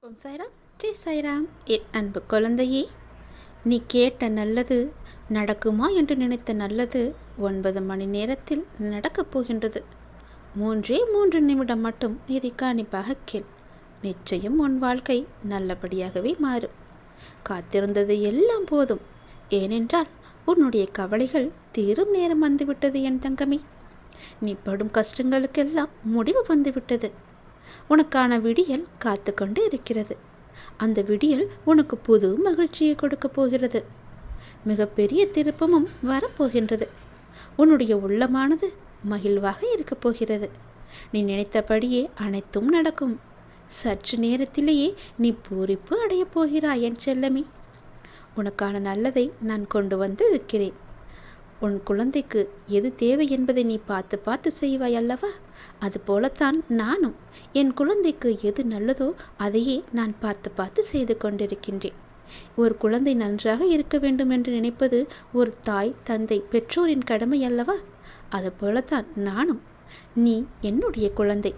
ஓம் சாய்ராம், ஜெய் சாய்ராம். என் அன்பு குழந்தையே, நீ கேட்ட நல்லது நடக்குமா என்று நினைத்த நல்லது 9 மணி நேரத்தில் நடக்கப் போகின்றது. 3 நிமிடம் மட்டும் இதை கவனிப்பாக கேள். நிச்சயம் உன் வாழ்க்கை நல்லபடியாகவே மாறும். காத்திருந்தது எல்லாம் போதும். ஏனென்றால் உன்னுடைய கவலைகள் தீரும் நேரம் வந்துவிட்டது என் தங்கமே. நீ படும் கஷ்டங்களுக்கெல்லாம் முடிவு வந்துவிட்டது. உனக்கான விடியல் காத்து கொண்டு இருக்கிறது. அந்த விடியல் உனக்கு புது மகிழ்ச்சியை கொடுக்க போகிறது. மிகப்பெரிய திருப்பமும் வரப்போகின்றது. உன்னுடைய உள்ளமானது மகிழ்வாக இருக்கப் போகிறது. நீ நினைத்தபடியே அனைத்தும் நடக்கும். சற்று நேரத்திலேயே நீ பூரிப்பு அடையப் போகிறாய் என் செல்லமே. உனக்கான நல்லதை நான் கொண்டு வந்து இருக்கிறேன். உன் குழந்தைக்கு எது தேவை என்பதை நீ பார்த்து பார்த்து செய்வாய் அல்லவா? அதுபோலத்தான் நானும் என் குழந்தைக்கு எது நல்லதோ அதையே நான் பார்த்து பார்த்து செய்து கொண்டிருக்கின்றேன். ஒரு குழந்தை நன்றாக இருக்க வேண்டும் என்று நினைப்பது ஒரு தாய், தந்தை, பெற்றோரின் கடமை அல்லவா? அதுபோலத்தான் நானும். நீ என்னுடைய குழந்தை.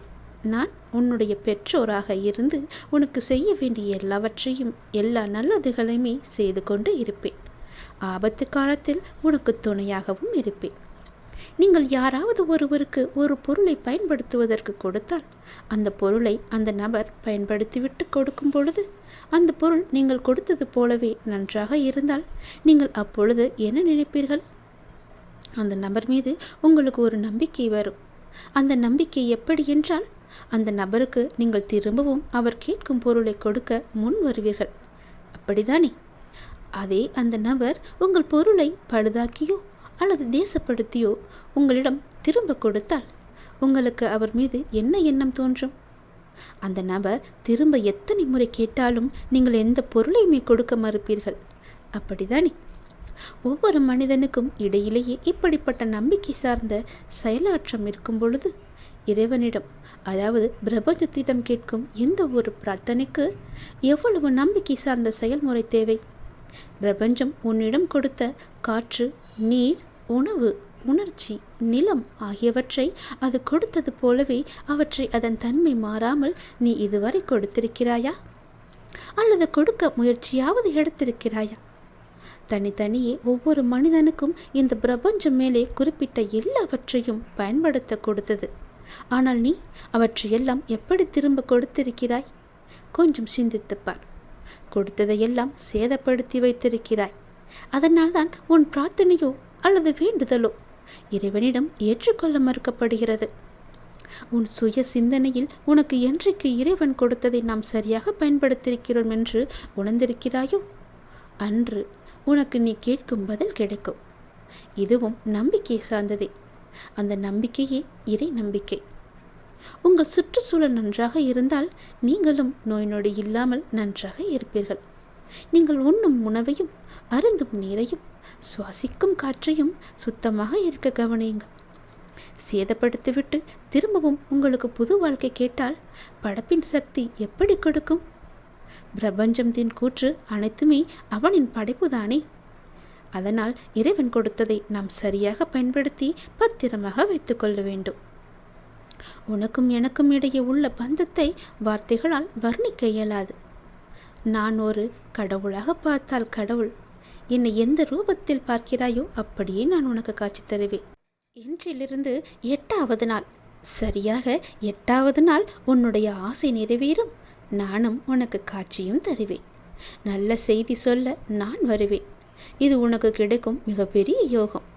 நான் உன்னுடைய பெற்றோராக இருந்து உனக்கு செய்ய வேண்டிய எல்லாவற்றையும், எல்லா நல்லதுகளையுமே செய்து கொண்டு இருப்பேன். ஆபத்து காலத்தில் உனக்கு துணையாகவும் இருப்பேன். நீங்கள் யாராவது ஒருவருக்கு ஒரு பொருளை பயன்படுத்துவதற்கு கொடுத்தால் அந்த பொருளை அந்த நபர் பயன்படுத்திவிட்டு கொடுக்கும் பொழுது அந்த பொருள் நீங்கள் கொடுத்தது போலவே நன்றாக இருந்தால் நீங்கள் அப்பொழுது என்ன நினைப்பீர்கள்? அந்த நபர் மீது உங்களுக்கு ஒரு நம்பிக்கை வரும். அந்த நம்பிக்கை எப்படி என்றால், அந்த நபருக்கு நீங்கள் திரும்பவும் அவர் கேட்கும் பொருளை கொடுக்க முன் வருவீர்கள். அப்படிதானே? அதே அந்த நபர் உங்கள் பொருளை பழுதாக்கியோ அல்லது தேசப்படுத்தியோ உங்களிடம் திரும்ப கொடுத்தால் உங்களுக்கு அவர் மீது என்ன எண்ணம் தோன்றும்? அந்த நபர் திரும்ப எத்தனை முறை கேட்டாலும் நீங்கள் எந்த பொருளையுமே கொடுக்க மறுப்பீர்கள். அப்படிதானே? ஒவ்வொரு மனிதனுக்கும் இடையிலேயே இப்படிப்பட்ட நம்பிக்கை சார்ந்த செயலாற்றம் இருக்கும் பொழுது இறைவனிடம், அதாவது பிரபஞ்சத்திடம் கேட்கும் எந்த ஒரு பிரார்த்தனைக்கு எவ்வளவு நம்பிக்கை சார்ந்த செயல்முறை தேவை? பிரபஞ்சம் உன்னிடம் கொடுத்த காற்று, நீர், உணவு, உணர்ச்சி, நிலம் ஆகியவற்றை அது கொடுத்தது போலவே அவற்றை அதன் தன்மை மாறாமல் நீ இதுவரை கொடுத்திருக்கிறாயா? அல்லது கொடுக்க முயற்சியாவது எடுத்திருக்கிறாயா? தனித்தனியே ஒவ்வொரு மனிதனுக்கும் இந்த பிரபஞ்சம் மேலே குறிப்பிட்ட எல்லாவற்றையும் பயன்படுத்த கொடுத்தது. ஆனால் நீ அவற்றையெல்லாம் எப்படி திரும்ப கொடுத்திருக்கிறாய்? கொஞ்சம் சிந்தித்துப்பார். கொடுத்ததையெல்லாம் சேதப்படுத்தி வைத்திருக்கிறாய். அதனால்தான் உன் பிரார்த்தனையோ அல்லது வேண்டுதலோ இறைவனிடம் ஏற்றுக்கொள்ள மறுக்கப்படுகிறது. உன் சுய சிந்தனையில் உனக்கு என்றைக்கு இறைவன் கொடுத்ததை நாம் சரியாக பயன்படுத்தியிருக்கிறோம் என்று உணர்ந்திருக்கிறாயோ அன்று உனக்கு நீ கேட்கும் பதில் கிடைக்கும். இதுவும் நம்பிக்கை சார்ந்ததே. அந்த நம்பிக்கையே இறை நம்பிக்கை. உங்கள் சுற்றுச்சூழல் நன்றாக இருந்தால் நீங்களும் நோய் நொடி இல்லாமல் நன்றாக இருப்பீர்கள். நீங்கள் உண்ணும் உணவையும் அருந்தும் நீரையும் சுவாசிக்கும் காற்றையும் சுத்தமாக இருக்க கவனியுங்கள். சேதப்படுத்திவிட்டு திரும்பவும் உங்களுக்கு புது வாழ்க்கை கேட்டால் படைப்பின் சக்தி எப்படி கொடுக்கும்? பிரபஞ்சத்தின் கூற்று அனைத்துமே அவனின் படைப்புதானே. அதனால் இறைவன் கொடுத்ததை நாம் சரியாக பயன்படுத்தி பத்திரமாக வைத்துக் கொள்ள வேண்டும். உனக்கும் எனக்கும் இடையே உள்ள பந்தத்தை வார்த்தைகளால் வர்ணிக்க இயலாது. நான் ஒரு கடவுளாக பார்த்தால் கடவுள் என்னை எந்த ரூபத்தில் பார்க்கிறாயோ அப்படியே நான் உனக்கு காட்சி தருவேன். இன்றிலிருந்து 8வது நாள், சரியாக 8வது நாள் உன்னுடைய ஆசை நிறைவேறும். நானும் உனக்கு காட்சியும் தருவேன். நல்ல செய்தி சொல்ல நான் வருவேன். இது உனக்கு கிடைக்கும் மிகப்பெரிய யோகம்.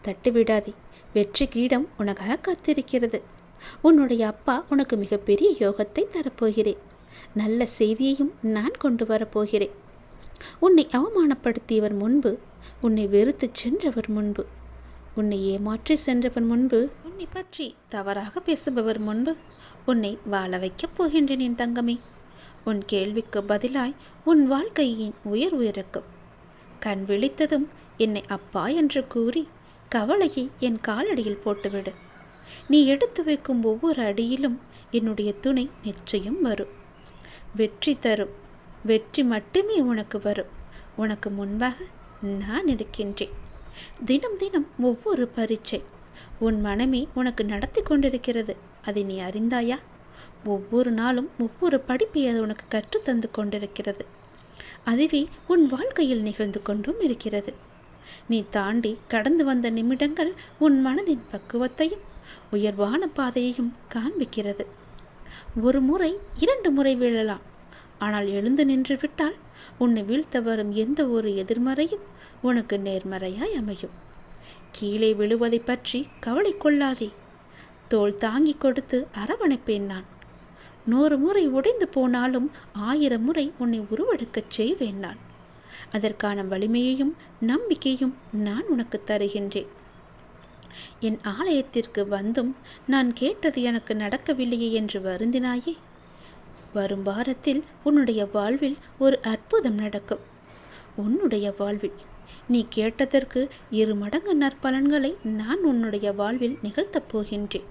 தட்டுவிடாதே. வெற்றி கிரீடம் உனக்காக காத்திருக்கிறது. உன்னுடைய அப்பா உனக்கு மிகப்பெரிய யோகத்தை தரப்போகிறேன். நல்ல செய்தியையும் நான் கொண்டு வரப்போகிறேன். உன்னை அவமானப்படுத்தியவர் முன்பு, உன்னை வெறுத்து சென்றவர் முன்பு, உன்னை ஏமாற்றி சென்றவர் முன்பு, உன்னை பற்றி தவறாக பேசுபவர் முன்பு உன்னை வாழ வைக்கப் போகின்றேன் என் தங்கமே. உன் கேள்விக்கு பதிலாய் உன் வாழ்க்கையின் உயர்விறக்கும். கண் விழித்ததும் என்னை அப்பா என்று கூறி கவலையை என் காலடியில் போட்டுவிடு. நீ எடுத்து வைக்கும் ஒவ்வொரு அடியிலும் என்னுடைய துணை நிச்சயம் வரும். வெற்றி தரும். வெற்றி மட்டுமே உனக்கு வரும். உனக்கு முன்பாக நான் இருக்கின்றேன். தினம் தினம் ஒவ்வொரு பரீட்சை உன் மனமே உனக்கு நடத்தி கொண்டிருக்கிறது. அதை நீ அறிந்தாயா? ஒவ்வொரு நாளும் ஒவ்வொரு படிப்பை அது உனக்கு கற்றுத்தந்து கொண்டிருக்கிறது. அதுவே உன் வாழ்க்கையில் நிகழ்ந்து கொண்டும் இருக்கிறது. நீ தாண்டி கடந்து வந்த நிமிடங்கள் உன் மனதின் பக்குவத்தையும் உயர்வான பாதையையும் காண்பிக்கிறது. ஒரு முறை 2 முறை வீழலாம், ஆனால் எழுந்து நின்று விட்டால் உன்னை வீழ்த்த வரும் எந்த ஒரு எதிர்மறையும் உனக்கு நேர்மறையாய் அமையும். கீழே விழுவதை பற்றி கவலை கொள்ளாதே. தோள் தாங்கி கொடுத்து அரவணைப்பேன் நான். 100 முறை உடைந்து போனாலும் 1000 முறை உன்னை உருவெடுக்கச் செய்வேன் நான். அதற்கான வலிமையையும் நம்பிக்கையும் நான் உனக்கு தருகின்றேன். என் ஆலயத்திற்கு வந்தும் நான் கேட்டது எனக்கு நடக்கவில்லையே என்று வருந்தினாயே. வரும் வாரத்தில் உன்னுடைய வாழ்வில் ஒரு அற்புதம் நடக்கும். உன்னுடைய வாழ்வில் நீ கேட்டதற்கு 2 மடங்கு நற்பலன்களை நான் உன்னுடைய வாழ்வில் நிகழ்த்தப் போகின்றேன்.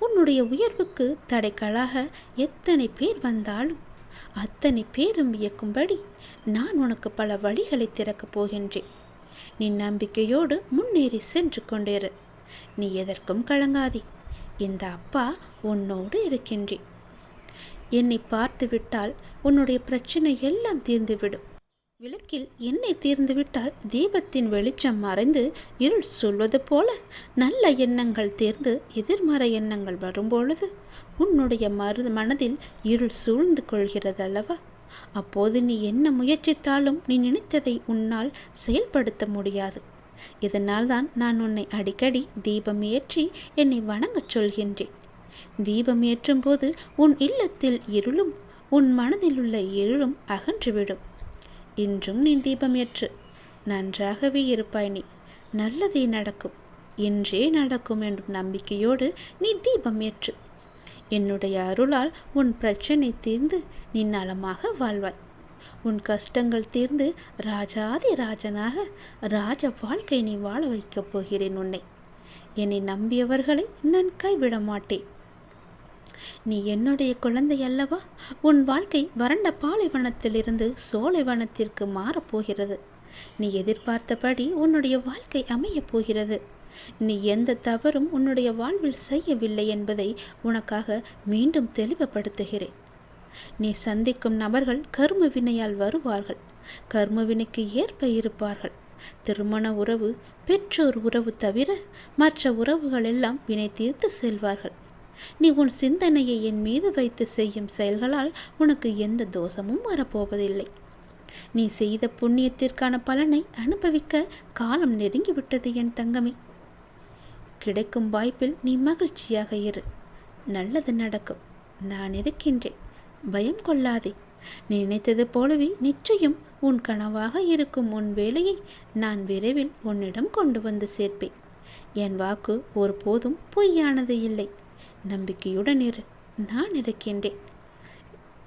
உன்னுடைய உயர்வுக்கு தடைக்களாக எத்தனை பேர் வந்தாலும் அத்தனை பேரும் வியக்கும்படி நான் உனக்கு பல வழிகளை திறக்கப் போகின்றேன். நீ நம்பிக்கையோடு முன்னேறி சென்று கொண்டேரு. நீ எதற்கும் கலங்காதே. இந்த அப்பா உன்னோடு இருக்கின்றேன். என்னை பார்த்து விட்டால் உன்னுடைய பிரச்சனை எல்லாம் தீர்ந்துவிடும். விளக்கில் எண்ணெய் தீர்ந்துவிட்டால் தீபத்தின் வெளிச்சம் மறைந்து இருள் சொல்வது போல நல்ல எண்ணங்கள் தேர்ந்து எதிர்மறை எண்ணங்கள் வரும்பொழுது உன்னுடைய மனதில் இருள் சூழ்ந்து கொள்கிறது அல்லவா? அப்போது நீ என்ன முயற்சித்தாலும் நீ நினைத்ததை உன்னால் செயல்படுத்த முடியாது. இதனால் தான் நான் உன்னை அடிக்கடி தீபம் ஏற்றி என்னை வணங்கச் சொல்கின்றேன். தீபம் ஏற்றும் போது உன் இல்லத்தில் இருளும் உன் மனதில் உள்ள இருளும் அகன்றுவிடும். இன்றும் நீ தீபம் ஏற்று. நன்றாகவே இருப்பாய். நீ நல்லதே நடக்கும், இன்றே நடக்கும் என்ற நம்பிக்கையோடு நீ தீபம் ஏற்று. என்னுடைய அருளால் உன் பிரச்சனை தீர்ந்து நீ நலமாக வாழ்வாய். உன் கஷ்டங்கள் தீர்ந்து ராஜாதி ராஜனாக ராஜ வாழ்க்கை நீ வாழ வைக்கப் போகிறேன் உன்னை. என்னை நம்பியவர்களை நான் கைவிட மாட்டேன். நீ என்னுடைய குழந்தை அல்லவா? உன் வாழ்க்கை வறண்ட பாலைவனத்திலிருந்து சோலைவனத்திற்கு மாறப்போகிறது. நீ எதிர்பார்த்தபடி உன்னுடைய வாழ்க்கை அமையப் போகிறது. நீ எந்த தவறும் உன்னுடைய வாழ்வில் செய்யவில்லை என்பதை உனக்காக மீண்டும் தெளிவுபடுத்துகிறேன். நீ சந்திக்கும் நபர்கள் கர்ம வினையால் வருவார்கள். கர்ம வினைக்கு ஏற்ப இருப்பார்கள். திருமண உறவு, பெற்றோர் உறவு தவிர மற்ற உறவுகள் எல்லாம் வினை தீர்த்து செல்வார்கள். நீ உன் சிந்தனையை என் மீது வைத்து செய்யும் செயல்களால் உனக்கு எந்த தோஷமும் வரப்போவதில்லை. நீ செய்த புண்ணியத்திற்கான பலனை அனுபவிக்க காலம் நெருங்கிவிட்டது என் தங்கமே. கிடைக்கும் வாய்ப்பில் நீ மகிழ்ச்சியாக இரு. நல்லது நடக்கும். நான் இருக்கின்றேன். பயம் கொள்ளாதே. நீ நினைத்தது போலவே நிச்சயம் உன் கனவாக இருக்கும் உன் வேலையை நான் விரைவில் உன்னிடம் கொண்டு வந்து சேர்ப்பேன். என் வாக்கு ஒருபோதும் பொய்யானது இல்லை. நம்பிக்கையுடன் இரு. நான் இருக்கின்றேன்.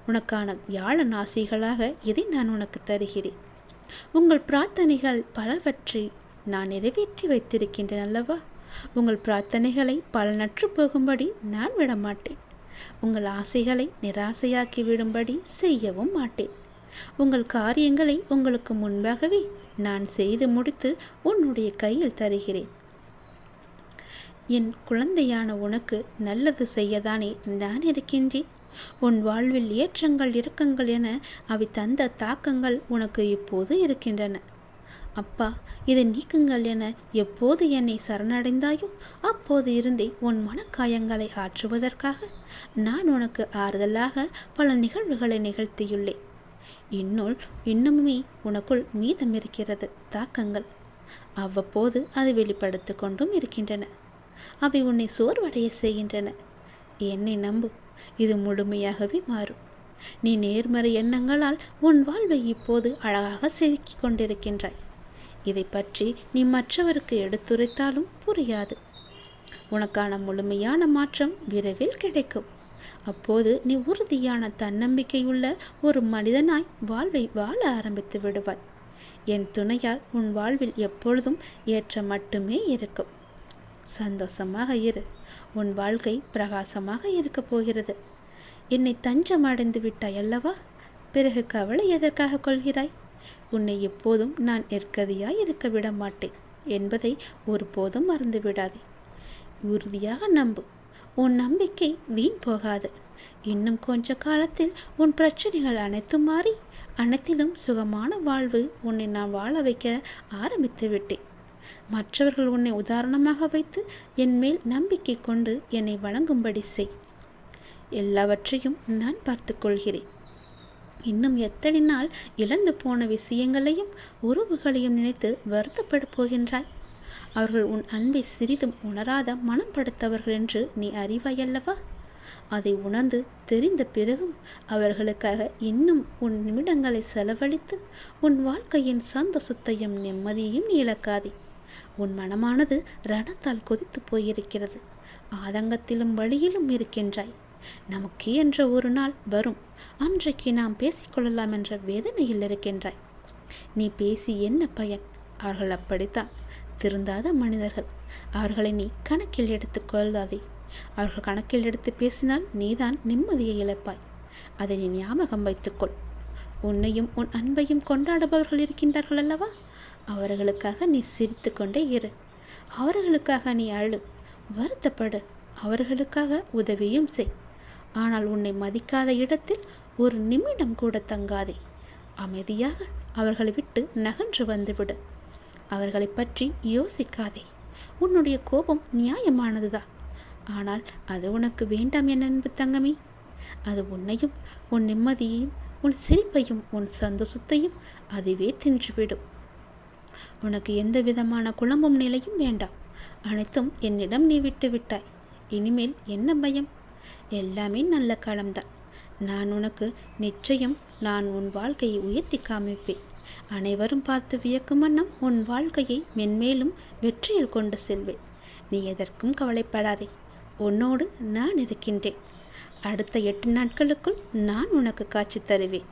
உனக்கான வியாழன் ஆசிகளாக இதை நான் உனக்கு தருகிறேன். உங்கள் பிரார்த்தனைகள் பலவற்றை நான் நிறைவேற்றி வைத்திருக்கின்றேன் அல்லவா? உங்கள் பிரார்த்தனைகளை பலனற்று போகும்படி நான் விடமாட்டேன். உங்கள் ஆசைகளை நிராசையாக்கி விடும்படி செய்யவும் மாட்டேன். உங்கள் காரியங்களை உங்களுக்கு முன்பாகவே நான் செய்து முடித்து உன்னுடைய கையில் தருகிறேன். என் குழந்தையான உனக்கு நல்லது செய்யதானே நான் இருக்கின்றேன். உன் வாழ்வில் ஏற்றங்கள் இறக்கங்கள் என அவை தந்த தாக்கங்கள் உனக்கு இப்போது இருக்கின்றன. அப்பா, இதை நீக்குங்கள் என எப்போது என்னை சரணடைந்தாயோ அப்போது இருந்தே உன் மனக்காயங்களை ஆற்றுவதற்காக நான் உனக்கு ஆறுதலாக பல நிகழ்வுகளை நிகழ்த்தியுள்ளேன். இன்னுமே உனக்குள் மீதம் இருக்கிறது தாக்கங்கள். அவ்வப்போது அதை வெளிப்படுத்தி கொண்டும் இருக்கின்றன. அவை உன்னை சோர்வடைய செய்கின்றன. என்னை நம்பு, இது முழுமையாகவே மாறும். நீ நேர்மறை எண்ணங்களால் உன் வாழ்வை இப்போது அழகாக செதுக்கிக் கொண்டிருக்கின்றாய். இதை பற்றி நீ மற்றவருக்கு எடுத்துரைத்தாலும் புரியாது. உனக்கான முழுமையான மாற்றம் விரைவில் கிடைக்கும். அப்போது நீ உறுதியான தன்னம்பிக்கையுள்ள ஒரு மனிதனாய் வாழ்வை வாழ ஆரம்பித்து விடுவாய். என் துணையால் உன் வாழ்வில் எப்பொழுதும் ஏற்றம் மட்டுமே இருக்கும். சந்தோஷமாக இரு. உன் வாழ்க்கை பிரகாசமாக இருக்கப் போகிறது. என்னை தஞ்சம் அடைந்து விட்டாய் அல்லவா? பிறகு கவலை எதற்காக கொள்கிறாய்? உன்னை எப்போதும் நான் நிற்கதியாய் இருக்க விட மாட்டேன் என்பதை ஒருபோதும் மறந்து விடாதே. உறுதியாக நம்பு. உன் நம்பிக்கை வீண் போகாது. இன்னும் கொஞ்ச காலத்தில் உன் பிரச்சனைகள் அனைத்தும் மாறி அனைத்திலும் சுகமான வாழ்வு உன்னை நான் வாழ வைக்க ஆரம்பித்து விட்டேன். மற்றவர்கள் உன்னை உதாரணமாக வைத்து என் மேல் நம்பிக்கை கொண்டு என்னை வணங்கும்படி செய். எல்லாவற்றையும் நான் பார்த்து கொள்கிறேன். இன்னும் எத்தனை நாள் இழந்து போன விஷயங்களையும் உறவுகளையும் நினைத்து வருத்தப்பட போகின்றாய்? அவர்கள் உன் அன்பை சிறிதும் உணராத மனம் படுத்தவர்கள் என்று நீ அறிவாயல்லவா? அதை உணர்ந்து தெரிந்த பிறகும் அவர்களுக்காக இன்னும் உன் நிமிடங்களை செலவழித்து உன் வாழ்க்கையின் சந்தோஷத்தையும் நிம்மதியையும் இழக்காதே. உன் மனமானது ரணத்தால் கொதித்து போயிருக்கிறது. ஆதங்கத்திலும் வழியிலும் இருக்கின்றாய். நமக்கு என்ற ஒரு நாள் வரும், அன்றைக்கு நாம் பேசிக்கொள்ளலாம் என்ற வேதனையில் இருக்கின்றாய். நீ பேசி என்ன பயன்? அவர்கள் அப்படித்தான், திருந்தாத மனிதர்கள். அவர்களை நீ கணக்கில் எடுத்து கொள்ளாதே. அவர்கள் கணக்கில் எடுத்து பேசினால் நீதான் நிம்மதியை இழப்பாய். அதை நீ ஞாபகம் வைத்துக்கொள். உன்னையும் உன் அன்பையும் கொண்டாடுபவர்கள் இருக்கின்றார்கள் அல்லவா? அவர்களுக்காக நீ சிரித்து கொண்டே இரு. அவர்களுக்காக நீ அழு, வருத்தப்படு. அவர்களுக்காக உதவியும் செய். ஆனால் உன்னை மதிக்காத இடத்தில் ஒரு நிமிடம் கூட தங்காதே. அமைதியாக அவர்களை விட்டு நகன்று வந்துவிடு. அவர்களை பற்றி யோசிக்காதே. உன்னுடைய கோபம் நியாயமானதுதான். ஆனால் அது உனக்கு வேண்டாம் என் அன்பு தங்கமே. அது உன்னையும் உன் நிம்மதியையும் உன் சிரிப்பையும் உன் சந்தோஷத்தையும் அதுவே தின்றுவிடும். உனக்கு எந்த விதமான குழம்பும் நிலையும் வேண்டாம். அனைத்தும் என்னிடம் நீ விட்டு விட்டாய். இனிமேல் என்ன பயம்? எல்லாமே நல்ல காலம்தான். நான் உனக்கு நிச்சயம் நான் உன் வாழ்க்கையை உயர்த்தி காமிப்பேன். அனைவரும் பார்த்து வியக்கும் வண்ணம் உன் வாழ்க்கையை மென்மேலும் வெற்றியில் கொண்டு செல்வேன். நீ எதற்கும் கவலைப்படாதே. உன்னோடு நான் இருக்கின்றேன். அடுத்த 8 நாட்களுக்குள் நான் உனக்கு காட்சி தருவேன்.